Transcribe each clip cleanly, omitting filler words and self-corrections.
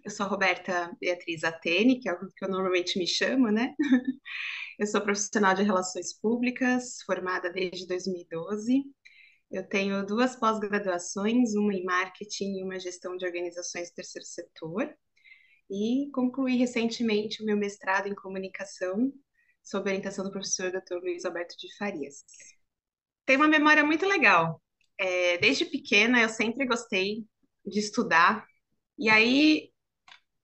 Eu sou a Roberta Beatriz Atene, que é o que eu normalmente me chamo, né? Eu sou profissional de Relações Públicas, formada desde 2012. Eu tenho duas pós-graduações, uma em Marketing e uma em Gestão de Organizações do Terceiro Setor. E concluí recentemente o meu mestrado em Comunicação, sob orientação do professor Dr. Luiz Alberto de Farias. Tenho uma memória muito legal. Desde pequena, eu sempre gostei de estudar. E aí,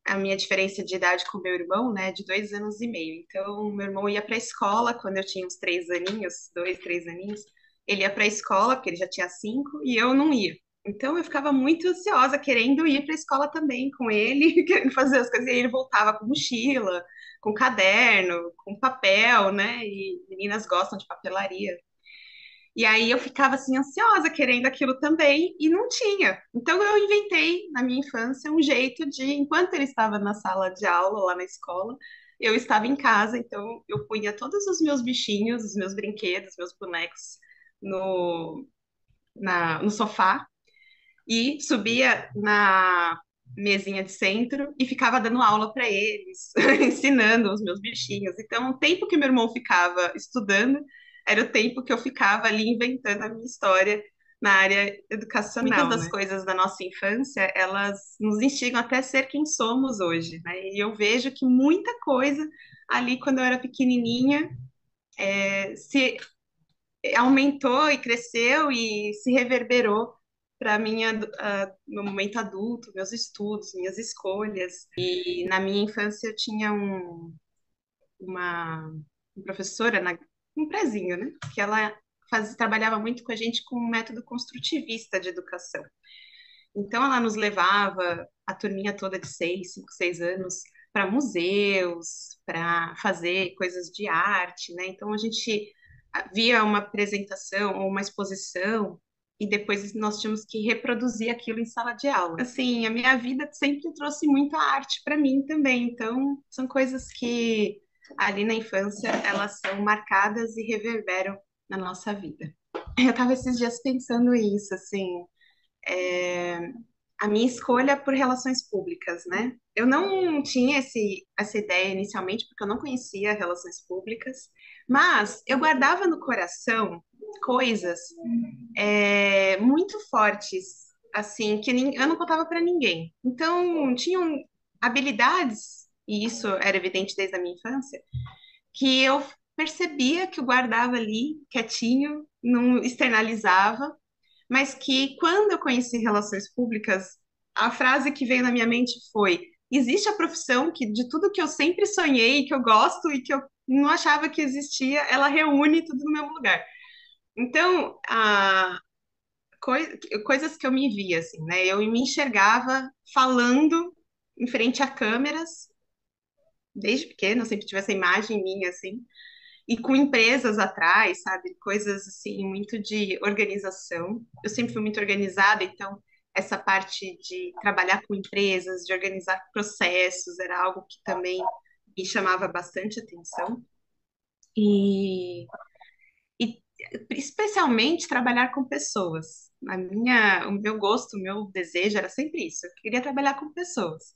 a minha diferença de idade com meu irmão, né, de 2 anos e meio. Então, meu irmão ia para a escola quando eu tinha uns 3 aninhos, 2, 3 aninhos. Ele ia para a escola, porque ele já tinha 5, e eu não ia. Então, eu ficava muito ansiosa, querendo ir para a escola também com ele, querendo fazer as coisas. E aí ele voltava com mochila, com caderno, com papel, né? E meninas gostam de papelaria. E aí eu ficava assim ansiosa, querendo aquilo também, e não tinha. Então eu inventei na minha infância um jeito de, enquanto ele estava na sala de aula, lá na escola, eu estava em casa, então eu punha todos os meus bichinhos, os meus brinquedos, meus bonecos no, no sofá e subia na mesinha de centro e ficava dando aula para eles, ensinando os meus bichinhos. Então, o tempo que meu irmão ficava estudando era o tempo que eu ficava ali inventando a minha história na área educacional. Muitas das coisas da nossa infância, elas nos instigam até ser quem somos hoje, né? E eu vejo que muita coisa ali quando eu era pequenininha se aumentou e cresceu e se reverberou para meu momento adulto, meus estudos, minhas escolhas. E na minha infância eu tinha uma professora, um prezinho, né? Que ela trabalhava muito com a gente com um método construtivista de educação. Então ela nos levava, a turminha toda de 6, 5, 6 anos, para museus, para fazer coisas de arte, né? Então a gente via uma apresentação ou uma exposição e depois nós tínhamos que reproduzir aquilo em sala de aula. Assim, a minha vida sempre trouxe muita arte para mim também. Então são coisas que ali na infância elas são marcadas e reverberam na nossa vida. Eu estava esses dias pensando isso, assim, a minha escolha por relações públicas, né? Eu não tinha essa ideia inicialmente, porque eu não conhecia relações públicas, mas eu guardava no coração coisas muito fortes, assim, que eu não contava para ninguém. Então, tinham habilidades, e isso era evidente desde a minha infância, que eu percebia que eu guardava ali, quietinho, não externalizava, mas que quando eu conheci relações públicas, a frase que veio na minha mente foi: existe a profissão que de tudo que eu sempre sonhei, que eu gosto e que eu não achava que existia, ela reúne tudo no mesmo lugar. Então, coisas que eu me via assim, né? Eu me enxergava falando em frente a câmeras desde pequena, eu sempre tive essa imagem minha assim, e com empresas atrás, sabe? Coisas assim, muito de organização. Eu sempre fui muito organizada, então essa parte de trabalhar com empresas, de organizar processos, era algo que também me chamava bastante atenção. E, e especialmente trabalhar com pessoas. O meu gosto, o meu desejo era sempre isso. Eu queria trabalhar com pessoas.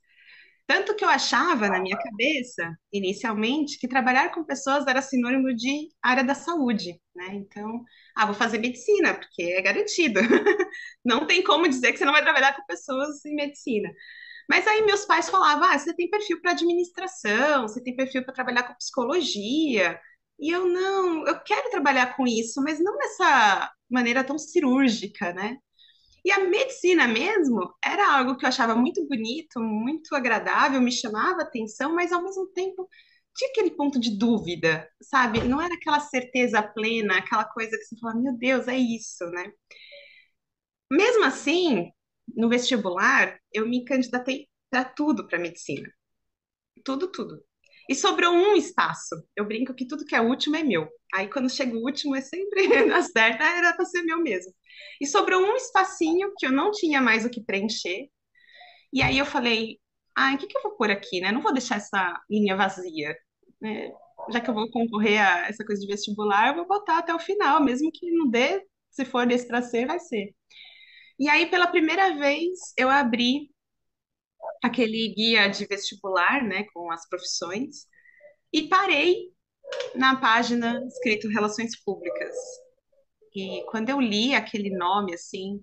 Tanto que eu achava na minha cabeça, inicialmente, que trabalhar com pessoas era sinônimo de área da saúde, né? Então, vou fazer medicina, porque é garantido. Não tem como dizer que você não vai trabalhar com pessoas em medicina. Mas aí meus pais falavam: você tem perfil para administração, você tem perfil para trabalhar com psicologia. E eu não, eu quero trabalhar com isso, mas não dessa maneira tão cirúrgica, né? E a medicina mesmo era algo que eu achava muito bonito, muito agradável, me chamava atenção, mas ao mesmo tempo tinha aquele ponto de dúvida, sabe? Não era aquela certeza plena, aquela coisa que você fala, meu Deus, é isso, né? Mesmo assim, no vestibular, eu me candidatei para tudo para medicina. Tudo, tudo. E sobrou um espaço. Eu brinco que tudo que é último é meu. Aí quando chega o último é sempre na certa, era para ser meu mesmo. E sobrou um espacinho que eu não tinha mais o que preencher. E aí eu falei, o que que eu vou pôr aqui, né? Não vou deixar essa linha vazia, né? Já que eu vou concorrer a essa coisa de vestibular, eu vou botar até o final, mesmo que não dê, se for desse para ser, vai ser. E aí, pela primeira vez, eu abri aquele guia de vestibular, né, com as profissões, e parei na página escrito Relações Públicas. E quando eu li aquele nome, assim,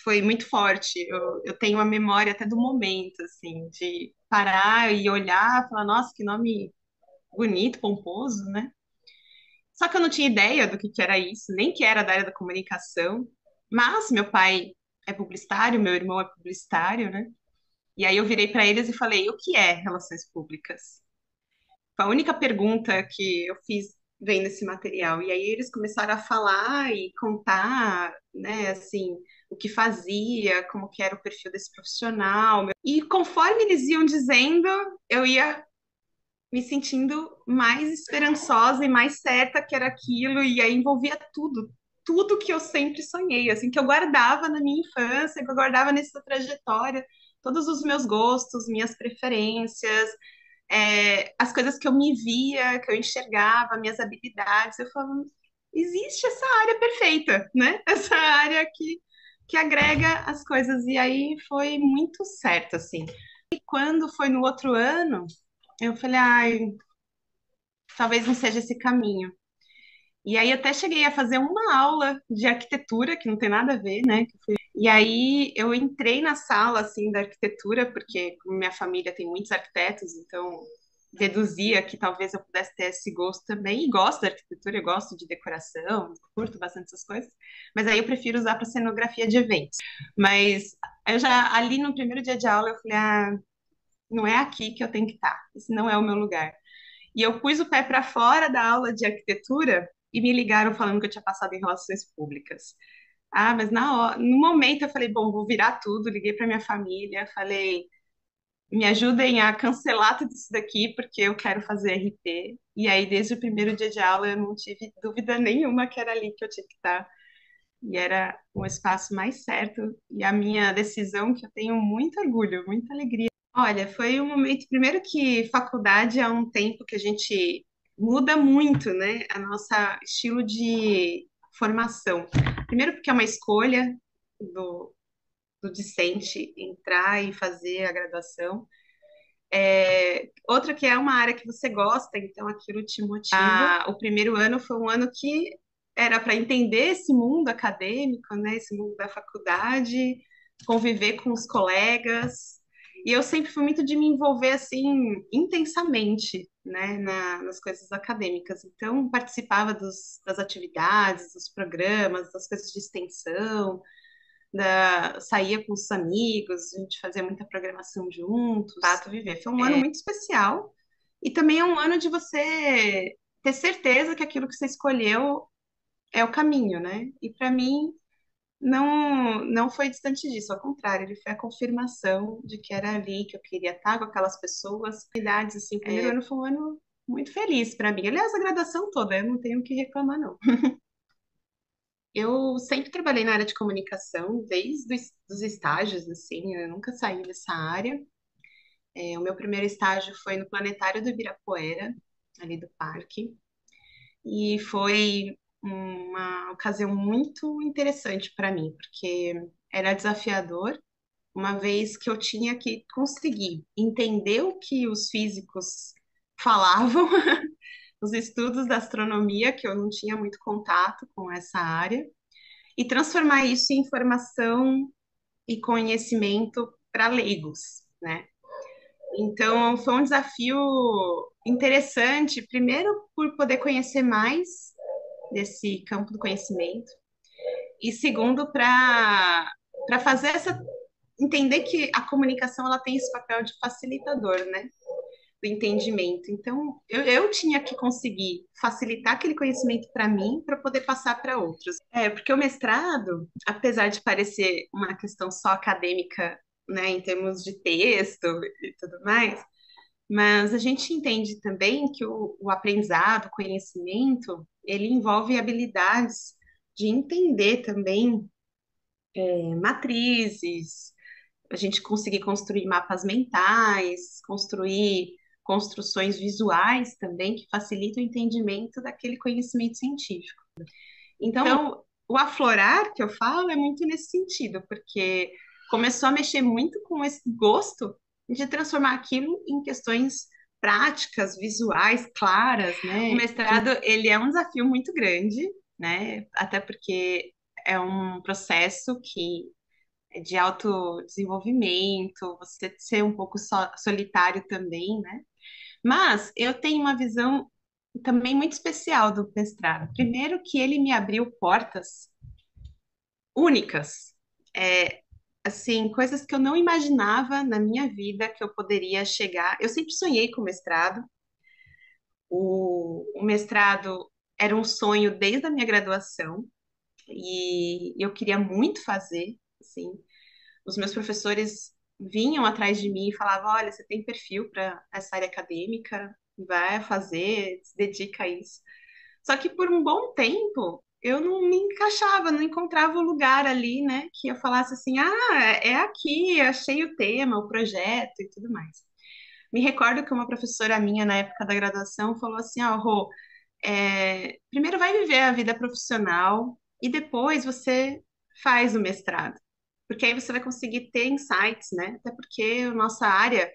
foi muito forte. Eu tenho a memória até do momento, assim, de parar e olhar, falar, nossa, que nome bonito, pomposo, né? Só que eu não tinha ideia do que era isso, nem que era da área da comunicação. Mas meu pai é publicitário, meu irmão é publicitário, né? E aí eu virei para eles e falei: o que é relações públicas? Foi a única pergunta que eu fiz vendo esse material. E aí eles começaram a falar e contar, né, assim, o que fazia, como que era o perfil desse profissional. E conforme eles iam dizendo, eu ia me sentindo mais esperançosa e mais certa que era aquilo, e aí envolvia tudo, tudo que eu sempre sonhei, assim, que eu guardava na minha infância, que eu guardava nessa trajetória, todos os meus gostos, minhas preferências, as coisas que eu me via, que eu enxergava, minhas habilidades, eu falava, existe essa área perfeita, né? Essa área que agrega as coisas, e aí foi muito certo, assim. E quando foi no outro ano, eu falei, ai, talvez não seja esse caminho. E aí até cheguei a fazer uma aula de arquitetura, que não tem nada a ver, né? E aí eu entrei na sala, assim, da arquitetura, porque como minha família tem muitos arquitetos, então deduzia que talvez eu pudesse ter esse gosto também. E gosto da arquitetura, eu gosto de decoração, curto bastante essas coisas. Mas aí eu prefiro usar para cenografia de eventos. Mas eu já, ali no primeiro dia de aula, eu falei, ah, não é aqui que eu tenho que estar. Esse não é o meu lugar. E eu pus o pé para fora da aula de arquitetura e me ligaram falando que eu tinha passado em relações públicas. Ah, mas na hora, no momento eu falei, bom, vou virar tudo. Liguei para minha família, falei, me ajudem a cancelar tudo isso daqui porque eu quero fazer RP. E aí, desde o primeiro dia de aula, eu não tive dúvida nenhuma que era ali que eu tinha que estar. E era o espaço mais certo e a minha decisão que eu tenho muito orgulho, muita alegria. Olha, foi um momento, primeiro que faculdade é um tempo que a gente muda muito, né, a nossa estilo de formação. Primeiro porque é uma escolha do, do discente entrar e fazer a graduação. Outra que é uma área que você gosta, então aquilo te motiva. O primeiro ano foi um ano que era para entender esse mundo acadêmico, né, esse mundo da faculdade, conviver com os colegas. E eu sempre fui muito de me envolver assim intensamente, né, nas coisas acadêmicas. Então participava das atividades, dos programas, das coisas de extensão, saía com os amigos, a gente fazia muita programação juntos. Fato viver. Foi um ano muito especial e também é um ano de você ter certeza que aquilo que você escolheu é o caminho, né? E para mim não foi distante disso, ao contrário, ele foi a confirmação de que era ali que eu queria estar com aquelas pessoas. Idades assim, o primeiro ano foi um ano muito feliz para mim. Aliás, a graduação toda, eu não tenho o que reclamar não. Eu sempre trabalhei na área de comunicação, desde os estágios, assim, eu nunca saí dessa área. O meu primeiro estágio foi no Planetário do Ibirapuera, ali do parque, e foi uma ocasião muito interessante para mim, porque era desafiador, uma vez que eu tinha que conseguir entender o que os físicos falavam, os estudos da astronomia, que eu não tinha muito contato com essa área, e transformar isso em informação e conhecimento para leigos, né? Então, foi um desafio interessante, primeiro por poder conhecer mais desse campo do conhecimento, e segundo para fazer essa entender que a comunicação ela tem esse papel de facilitador, né? Do entendimento. Então, eu tinha que conseguir facilitar aquele conhecimento para mim para poder passar para outros. Porque o mestrado, apesar de parecer uma questão só acadêmica, né, em termos de texto e tudo mais, mas a gente entende também que o aprendizado, o conhecimento, ele envolve habilidades de entender também matrizes, a gente conseguir construir mapas mentais, construir construções visuais também que facilitam o entendimento daquele conhecimento científico. Então, o aflorar que eu falo é muito nesse sentido, porque começou a mexer muito com esse gosto de transformar aquilo em questões práticas, visuais, claras, né? O mestrado, ele é um desafio muito grande, né? Até porque é um processo que é de autodesenvolvimento, você ser um pouco solitário também, né? Mas eu tenho uma visão também muito especial do mestrado. Primeiro que ele me abriu portas únicas, é, assim, coisas que eu não imaginava na minha vida que eu poderia chegar. Eu sempre sonhei com mestrado. O mestrado era um sonho desde a minha graduação e eu queria muito fazer, assim. Os meus professores vinham atrás de mim e falavam: olha, você tem perfil para essa área acadêmica, vai fazer, se dedica a isso. Só que por um bom tempo eu não me encaixava, não encontrava o lugar ali, né, que eu falasse assim: ah, é aqui, achei o tema, o projeto e tudo mais. Me recordo que uma professora minha na época da graduação falou assim: ó, Rô, primeiro vai viver a vida profissional e depois você faz o mestrado. Porque aí você vai conseguir ter insights, né? Até porque a nossa área,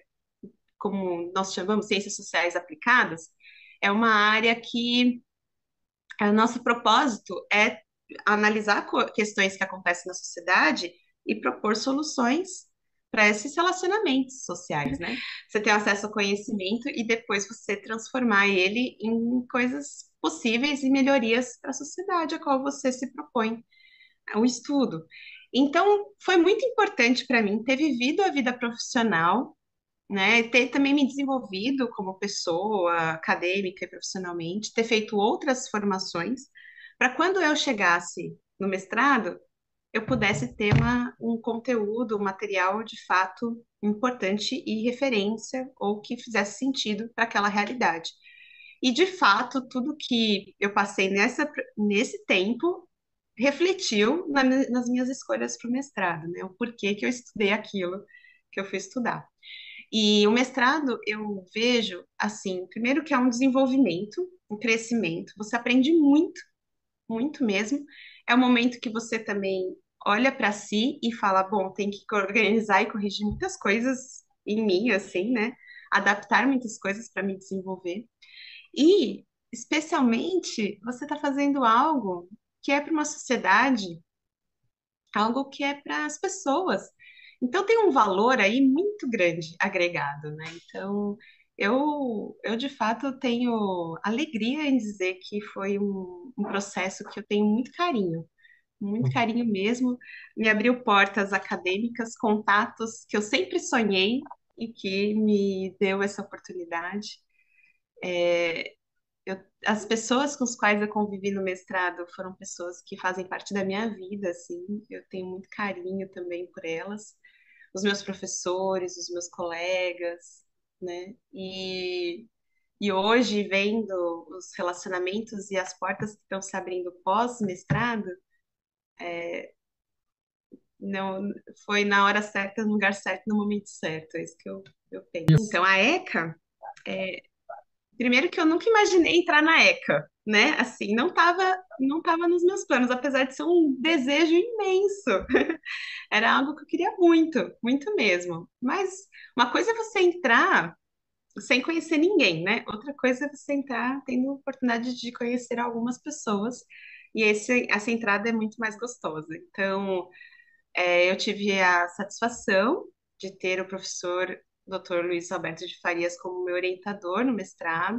como nós chamamos ciências sociais aplicadas, é uma área que o nosso propósito é analisar questões que acontecem na sociedade e propor soluções para esses relacionamentos sociais, né? Você ter acesso ao conhecimento e depois você transformar ele em coisas possíveis e melhorias para a sociedade a qual você se propõe o estudo. Então, foi muito importante para mim ter vivido a vida profissional, né? Ter também me desenvolvido como pessoa, acadêmica e profissionalmente, ter feito outras formações, para quando eu chegasse no mestrado, eu pudesse ter um conteúdo, um material de fato importante e referência, ou que fizesse sentido para aquela realidade. E, de fato, tudo que eu passei nesse tempo refletiu nas minhas escolhas para o mestrado, né? O porquê que eu estudei aquilo que eu fui estudar. E o mestrado eu vejo assim, primeiro que é um desenvolvimento, um crescimento, você aprende muito, muito mesmo. É um momento que você também olha para si e fala, bom, tem que organizar e corrigir muitas coisas em mim, assim, né? Adaptar muitas coisas para me desenvolver. E, especialmente, você está fazendo algo que é para uma sociedade, algo que é para as pessoas. Então tem um valor aí muito grande agregado, né? Então eu de fato tenho alegria em dizer que foi um processo que eu tenho muito carinho mesmo. Me abriu portas acadêmicas, contatos que eu sempre sonhei e que me deu essa oportunidade. As pessoas com as quais eu convivi no mestrado foram pessoas que fazem parte da minha vida, assim, eu tenho muito carinho também por elas, os meus professores, os meus colegas, né? E hoje, vendo os relacionamentos e as portas que estão se abrindo pós-mestrado, não foi na hora certa, no lugar certo, no momento certo, é isso que eu penso. Então, a ECA, primeiro que eu nunca imaginei entrar na ECA, né? Assim, não tava nos meus planos, apesar de ser um desejo imenso. Era algo que eu queria muito, muito mesmo. Mas uma coisa é você entrar sem conhecer ninguém, né? Outra coisa é você entrar tendo a oportunidade de conhecer algumas pessoas. E essa entrada é muito mais gostosa. Então, eu tive a satisfação de ter o professor Dr. Luiz Alberto de Farias como meu orientador no mestrado.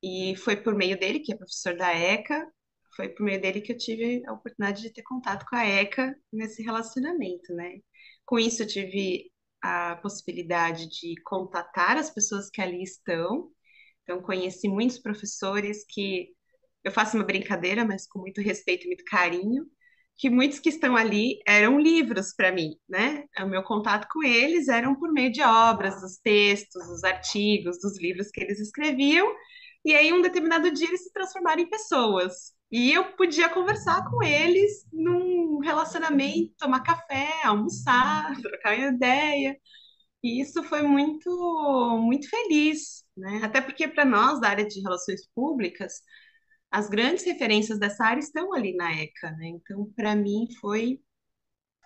E foi por meio dele, que é professor da ECA, foi por meio dele que eu tive a oportunidade de ter contato com a ECA nesse relacionamento, né? Com isso, eu tive a possibilidade de contatar as pessoas que ali estão. Então, conheci muitos professores que eu faço uma brincadeira, mas com muito respeito e muito carinho, que muitos que estão ali eram livros para mim, né? O meu contato com eles eram por meio de obras, dos textos, dos artigos, dos livros que eles escreviam, e aí um determinado dia eles se transformaram em pessoas. E eu podia conversar com eles num relacionamento, tomar café, almoçar, trocar uma ideia. E isso foi muito, muito feliz, né? Até porque para nós da área de relações públicas, as grandes referências dessa área estão ali na ECA, né? Então, para mim, foi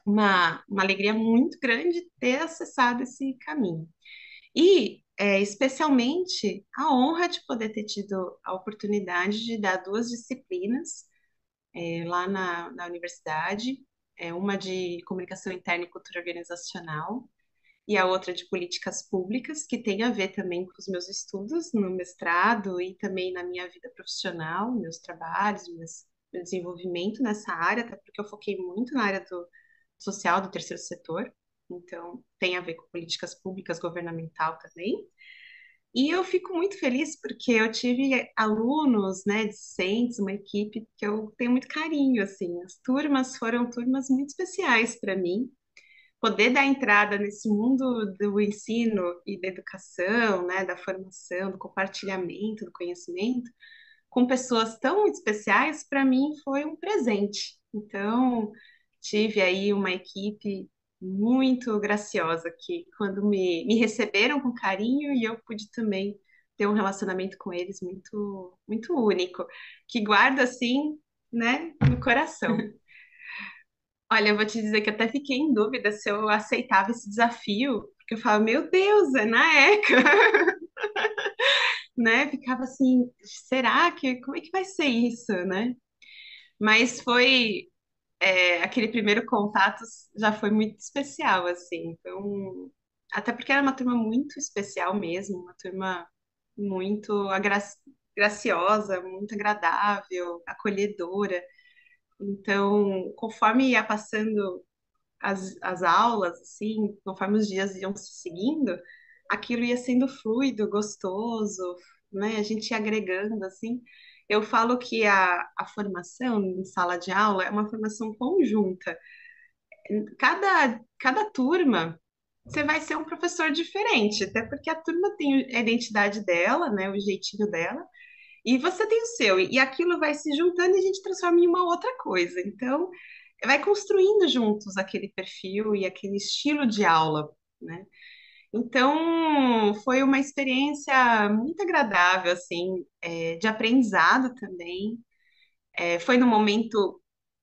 uma alegria muito grande ter acessado esse caminho. E, especialmente, a honra de poder ter tido a oportunidade de dar duas disciplinas, lá na universidade, uma de comunicação interna e cultura organizacional, e a outra de políticas públicas, que tem a ver também com os meus estudos no mestrado e também na minha vida profissional, meus trabalhos, meu desenvolvimento nessa área, até porque eu foquei muito na área do social, do terceiro setor, então tem a ver com políticas públicas, governamental também. E eu fico muito feliz porque eu tive alunos, né, discentes, uma equipe que eu tenho muito carinho, assim. As turmas foram turmas muito especiais para mim. Poder dar entrada nesse mundo do ensino e da educação, né, da formação, do compartilhamento do conhecimento, com pessoas tão especiais, para mim foi um presente. Então, tive aí uma equipe muito graciosa que, quando me receberam com carinho, e eu pude também ter um relacionamento com eles muito, muito único, que guardo assim, né, no coração. Olha, eu vou te dizer que até fiquei em dúvida se eu aceitava esse desafio, porque eu falo, meu Deus, é na ECA, né? Ficava assim, será que, como é que vai ser isso, né? Mas foi, aquele primeiro contato já foi muito especial, assim. Então, até porque era uma turma muito especial mesmo, uma turma muito graciosa, muito agradável, acolhedora. Então, conforme ia passando as aulas, assim, conforme os dias iam se seguindo, aquilo ia sendo fluido, gostoso, né? A gente ia agregando, assim. Eu falo que a formação em sala de aula é uma formação conjunta. Cada turma, você vai ser um professor diferente, até porque a turma tem a identidade dela, né? O jeitinho dela. E você tem o seu, e aquilo vai se juntando e a gente transforma em uma outra coisa. Então, vai construindo juntos aquele perfil e aquele estilo de aula, né? Então, foi uma experiência muito agradável, assim, de aprendizado também. Foi no momento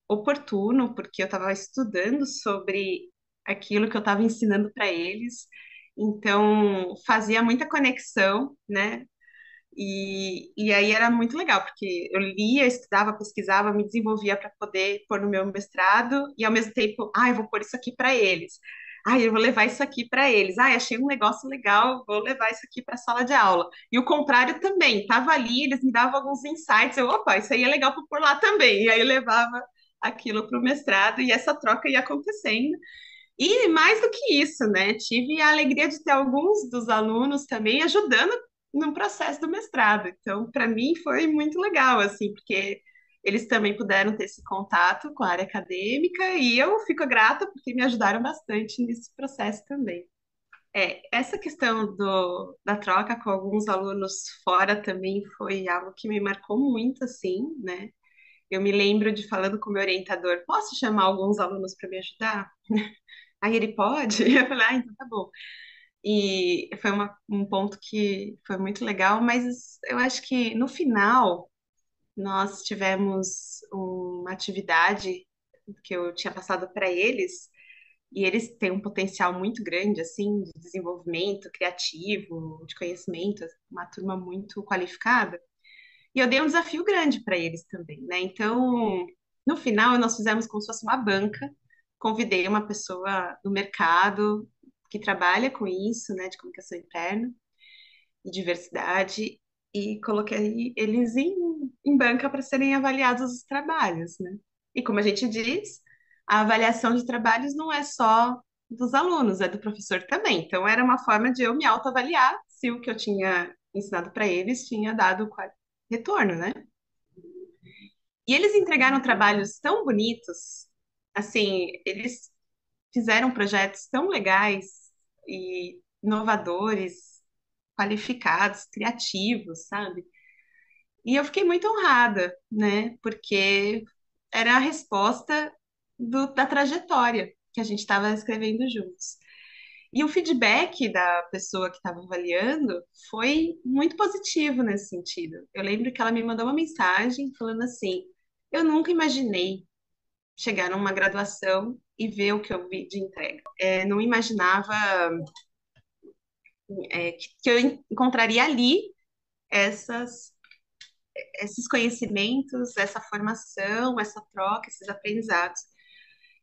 oportuno, porque eu estava estudando sobre aquilo que eu estava ensinando para eles. Então, fazia muita conexão, né? E aí era muito legal, porque eu lia, estudava, pesquisava, me desenvolvia para poder pôr no meu mestrado e ao mesmo tempo, eu vou pôr isso aqui para eles. Eu vou levar isso aqui para eles. Achei um negócio legal, vou levar isso aqui para a sala de aula. E o contrário também, tava ali, eles me davam alguns insights, opa, isso aí é legal para pôr lá também. E aí eu levava aquilo para o mestrado e essa troca ia acontecendo. E mais do que isso, né? Tive a alegria de ter alguns dos alunos também ajudando no processo do mestrado. Então, para mim foi muito legal, assim, porque eles também puderam ter esse contato com a área acadêmica e eu fico grata porque me ajudaram bastante nesse processo também. Essa questão da troca com alguns alunos fora também foi algo que me marcou muito, assim, né? Eu me lembro de falando com o meu orientador, posso chamar alguns alunos para me ajudar? Aí ele pode? Eu falei, então tá bom. E foi um ponto que foi muito legal, mas eu acho que no final nós tivemos uma atividade que eu tinha passado para eles, e eles têm um potencial muito grande, assim, de desenvolvimento criativo, de conhecimento, uma turma muito qualificada. E eu dei um desafio grande para eles também, né? Então, no final, nós fizemos como se fosse uma banca. Convidei uma pessoa do mercado que trabalha com isso, né, de comunicação interna e diversidade, e coloquei eles em banca para serem avaliados os trabalhos, né? E como a gente diz, a avaliação de trabalhos não é só dos alunos, é do professor também. Então, era uma forma de eu me autoavaliar se o que eu tinha ensinado para eles tinha dado retorno, né? E eles entregaram trabalhos tão bonitos, assim, eles fizeram projetos tão legais e inovadores, qualificados, criativos, sabe? E eu fiquei muito honrada, né? Porque era a resposta da trajetória que a gente estava escrevendo juntos. E o feedback da pessoa que estava avaliando foi muito positivo nesse sentido. Eu lembro que ela me mandou uma mensagem falando assim: eu nunca imaginei chegar numa graduação e ver o que eu vi de entrega. Não imaginava que eu encontraria ali essas, esses conhecimentos, essa formação, essa troca, esses aprendizados.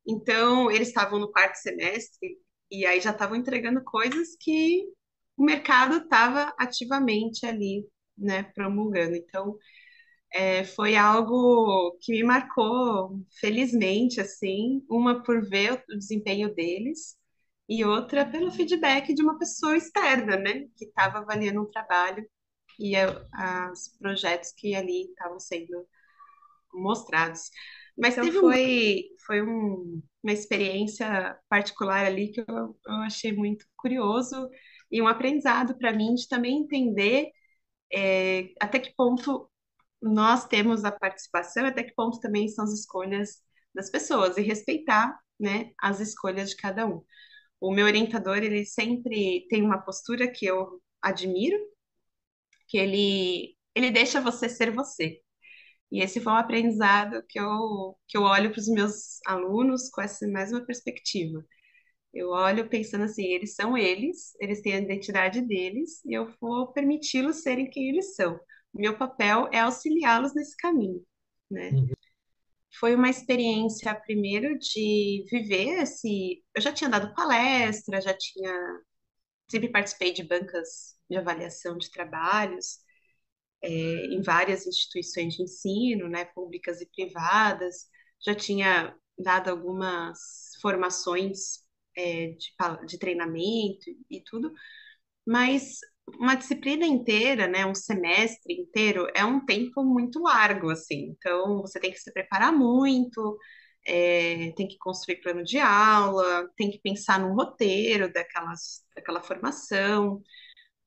Então, eles estavam no quarto semestre e aí já estavam entregando coisas que o mercado estava ativamente ali, né, promulgando. Então, foi algo que me marcou, felizmente, assim, uma por ver o desempenho deles e outra pelo feedback de uma pessoa externa, né, que estava avaliando um trabalho e os projetos que ali estavam sendo mostrados. Mas então uma experiência particular ali que eu achei muito curioso e um aprendizado para mim de também entender até que ponto nós temos a participação, até que ponto também são as escolhas das pessoas e respeitar, né, as escolhas de cada um. O meu orientador, ele sempre tem uma postura que eu admiro, que ele deixa você ser você. E esse foi um aprendizado que eu olho para os meus alunos com essa mesma perspectiva. Eu olho pensando assim, eles têm a identidade deles, e eu vou permiti-los serem quem eles são. O meu papel é auxiliá-los nesse caminho, né? Uhum. Foi uma experiência, primeiro, de viver esse. Eu já tinha dado palestra, sempre participei de bancas de avaliação de trabalhos, em várias instituições de ensino, né, públicas e privadas, já tinha dado algumas formações de treinamento e tudo, mas uma disciplina inteira, né, um semestre inteiro, é um tempo muito largo, assim. Então, você tem que se preparar muito, tem que construir plano de aula, tem que pensar num roteiro daquela formação,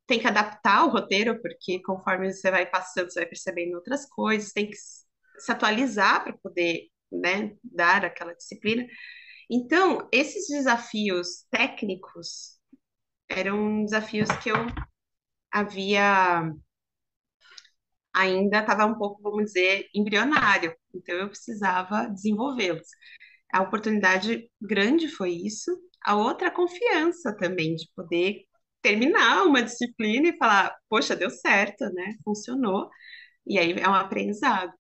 tem que adaptar o roteiro, porque conforme você vai passando, você vai percebendo outras coisas, tem que se atualizar para poder, né, dar aquela disciplina. Então, esses desafios técnicos eram desafios que eu havia ainda estava um pouco, vamos dizer, embrionário, então eu precisava desenvolvê-los. A oportunidade grande foi isso. A outra, a confiança também, de poder terminar uma disciplina e falar, poxa, deu certo, né? Funcionou. E aí é um aprendizado.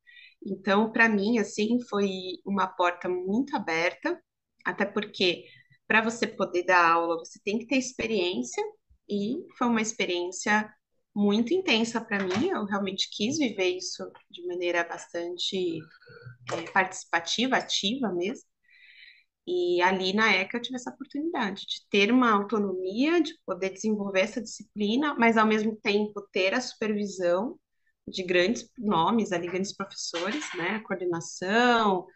Então, para mim, assim, foi uma porta muito aberta, até porque para você poder dar aula, você tem que ter experiência, e foi uma experiência muito intensa para mim. Eu realmente quis viver isso de maneira bastante participativa, ativa mesmo. E ali na ECA eu tive essa oportunidade de ter uma autonomia, de poder desenvolver essa disciplina, mas ao mesmo tempo ter a supervisão de grandes nomes ali, grandes professores, né? A coordenação,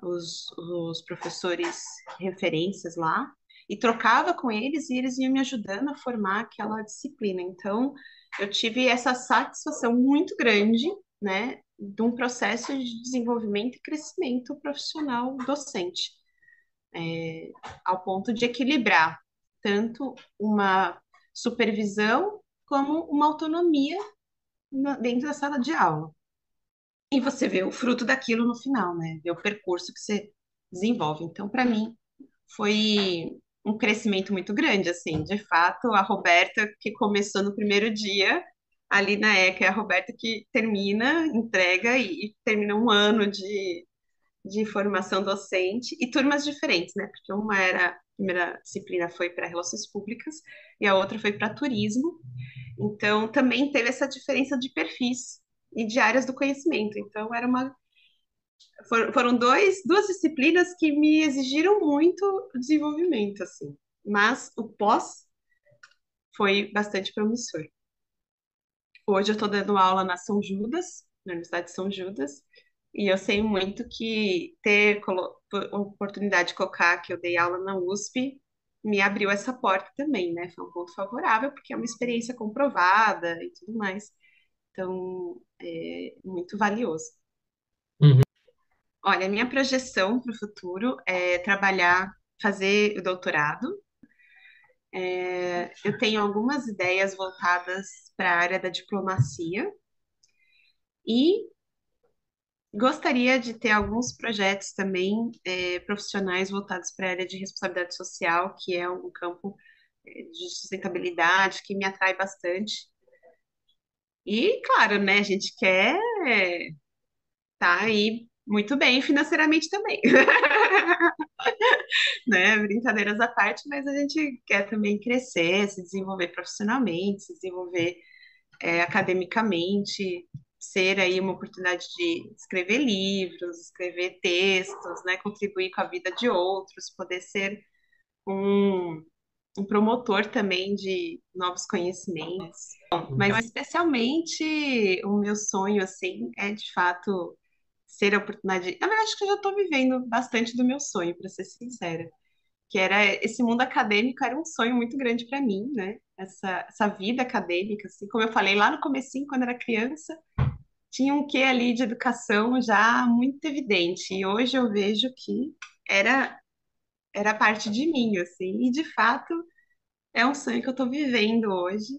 os professores referências lá, e trocava com eles e eles iam me ajudando a formar aquela disciplina. Então, eu tive essa satisfação muito grande, né? De um processo de desenvolvimento e crescimento profissional docente ao ponto de equilibrar tanto uma supervisão como uma autonomia dentro da sala de aula. E você vê o fruto daquilo no final, né? Vê o percurso que você desenvolve. Então, para mim, foi um crescimento muito grande, assim. De fato, a Roberta que começou no primeiro dia ali na ECA é a Roberta que termina, entrega e termina um ano de formação docente e turmas diferentes, né? Porque a primeira disciplina foi para relações públicas e a outra foi para turismo. Então, também teve essa diferença de perfis e de áreas do conhecimento. Então, foram duas disciplinas que me exigiram muito desenvolvimento, assim. Mas o pós foi bastante promissor. Hoje eu estou dando aula na São Judas, na Universidade de São Judas, e eu sei muito que ter a oportunidade de colocar que eu dei aula na USP me abriu essa porta também, né? Foi um ponto favorável, porque é uma experiência comprovada e tudo mais. Então, é muito valioso. Uhum. Olha, a minha projeção para o futuro é trabalhar, fazer o doutorado. Eu tenho algumas ideias voltadas para a área da diplomacia e Gostaria de ter alguns projetos também profissionais voltados para a área de responsabilidade social, que é um campo de sustentabilidade que me atrai bastante. E, claro, né, a gente quer estar aí muito bem financeiramente também, né? Brincadeiras à parte, mas a gente quer também crescer, se desenvolver profissionalmente, se desenvolver academicamente, ser aí uma oportunidade de escrever livros, escrever textos, né? Contribuir com a vida de outros, poder ser um, um promotor também de novos conhecimentos. Mas especialmente o meu sonho, assim, é de fato ser a oportunidade. Na verdade, acho que eu já estou vivendo bastante do meu sonho, para ser sincera. Que era esse mundo acadêmico era um sonho muito grande para mim, né? Essa vida acadêmica, assim, como eu falei lá no comecinho, quando era criança, tinha um quê ali de educação já muito evidente. E hoje eu vejo que era era parte de mim, assim, e de fato é um sonho que eu estou vivendo hoje.